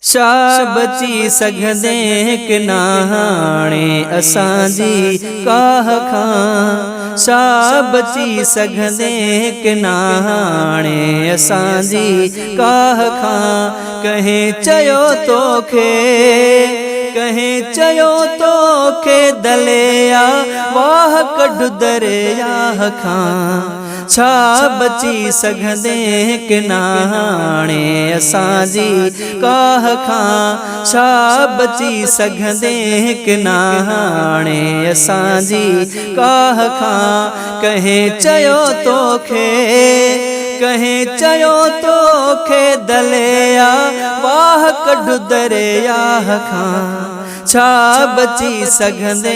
छा बची सघंदे कि न हाणे असांजी काह खां। छा बची सघंदे कि न हाणे असांजी काह खां। कंहिं चयो तोखे, कंहिं चयो तोखे दलिया वाह कढ दरियाह खां। छा बची सघंदे कि न हाणे असांजी काह खां। छा बची सघंदे कि न हाणे असांजी काह खां। कंहिं चयो तोखे, कंहिं चयो तोखे दलिया वाह कढ दरियाह खां। छा बची सघंदे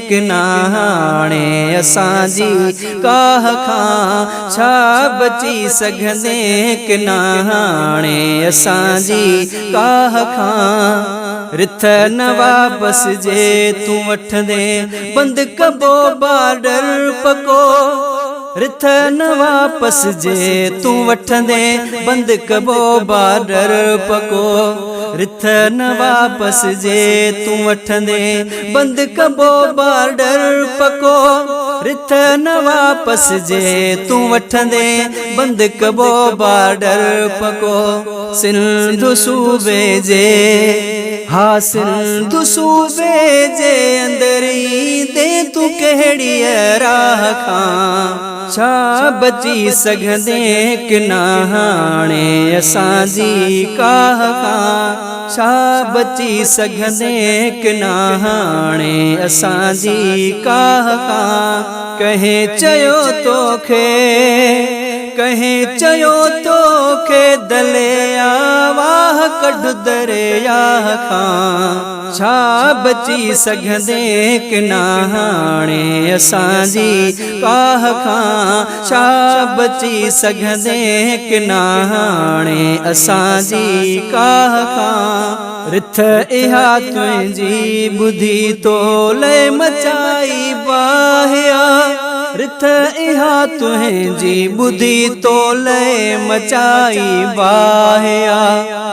कि न हाणे असांजी काह खां। छा बची सघंदे कि न हाणे असांजी काह खां। रिथ न वापसि जे तूं वठंदे बंदि कबो बॉर्डर पको। रिथ न वापसि जे तूं वठंदे बंदि कबो बॉर्डर पको। रिथ न वापसि जे तूं वठंदे बंदि कबो बॉर्डर पको। रिथ न वापसि जे तूं वठंदे बंदि कबो बॉर्डर पको। सिंध सूबे जे, हा सिंध सूबे जे अंदरि दे तूं कहिड़ी राह खां। छा बची सघंदे कि न हाणे असांजी काह खां। छा बची सघंदे कि न हाणे असांजी काह खां। कंहिं चयो तोखे, कंहिं चयो तोखे दलिया वाह कढ दरियाह खां। छा बची सघंदे कि न हाणे असांजी काह खां। छा बची सघंदे कि न हाणे असांजी काह खां। रिथ इहा तुंहिंजी ॿुधी तोले मचाई बाहिया। रिथ इहा तुंहिंजी ॿुधी तोले मचाई बाहिया।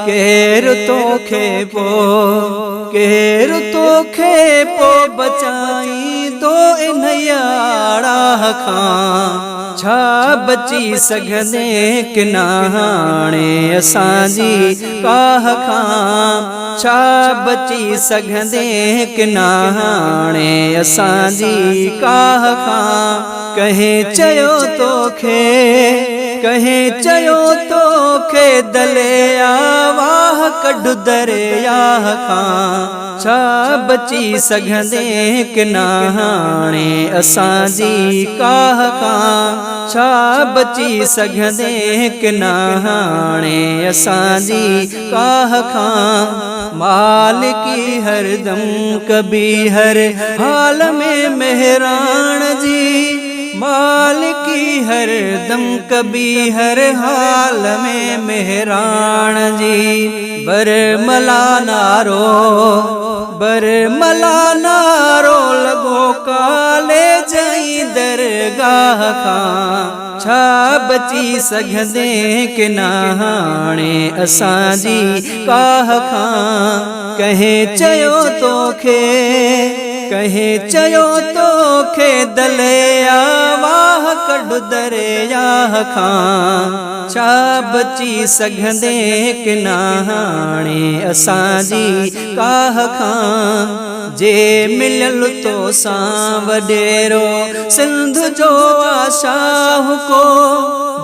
केरु तोखे पोइ, केरु तोखे पोइ बचाईंदो इन याराह खां। छा बची सघंदे कि न हाणे असांजी काह खां। छा बची सघंदे कि न हाणे असांजी काह खां। कंहिं चयो तोखे, कंहिं चयो तोखे दलिया वाह कढ दरियाह खां। छा बची सघंदे कि न हाणे असांजी काह खां। छा बची सघंदे कि न हाणे असांजी काह खां। मालिकी हरदम कभी हर हाल में मेहरान जी। मालिकी हरदम कभी हर हाल में मेहरान जी। बरमला नारो, बरमला नारो लॻो काले जई दरगाह खां। छा बची सघंदे कि न हाणे असांजी काह खां। कंहिं चयो तोखे, कंहिं चयो तोखे दलिया वाह कढ दरियाह खां। छा बची सघंदे कि न हाणे असांजी काह खां। जे मिलियल तोसां वॾेरो सिंध जो आशाह को।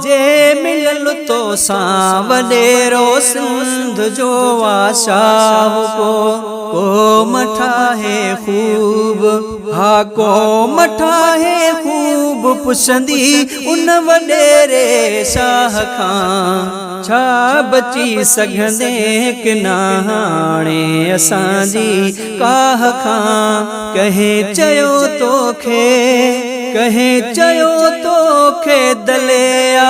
जे मिलियल तोसां वॾेरो सिंध जो आशाह को। क़ौम ठाहे ख़ूब, हा क़ौम ठाहे ख़ूब पुछंदी उन वॾेरे शाह खां। छा बची सघंदे कि न हाणे असांजी काह खां। कंहिं चयो तोखे, कंहिं चयो तोखे दलिया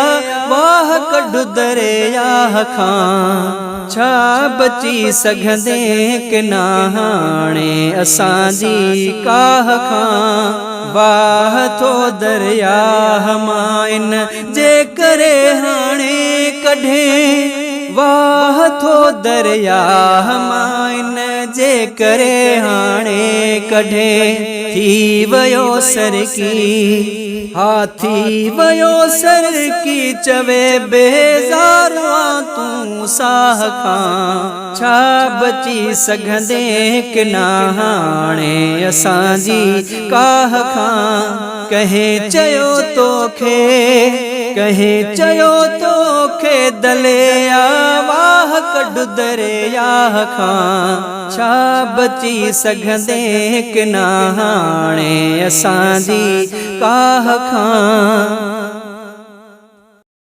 वाह कढ दरियाह खां। छा बची सघंदे कि न हाणे असांजी काह खां। वाह थो दरियाह मां इन जे करे हाणे कढे। वाह थो दरिया माइन जे करे हाणे कढे थी वयो सरकी हाथी वयो सरकी चवे बेज़ारवा तू साह खां छा बची सघंदे कि ना हाणे असांजी काह खां कहें चयो तोखे कहें चयो तोखे दलिया वाह कढ दरिया खां छा बची सघंदे कि ना हाणे असांजी काह खां।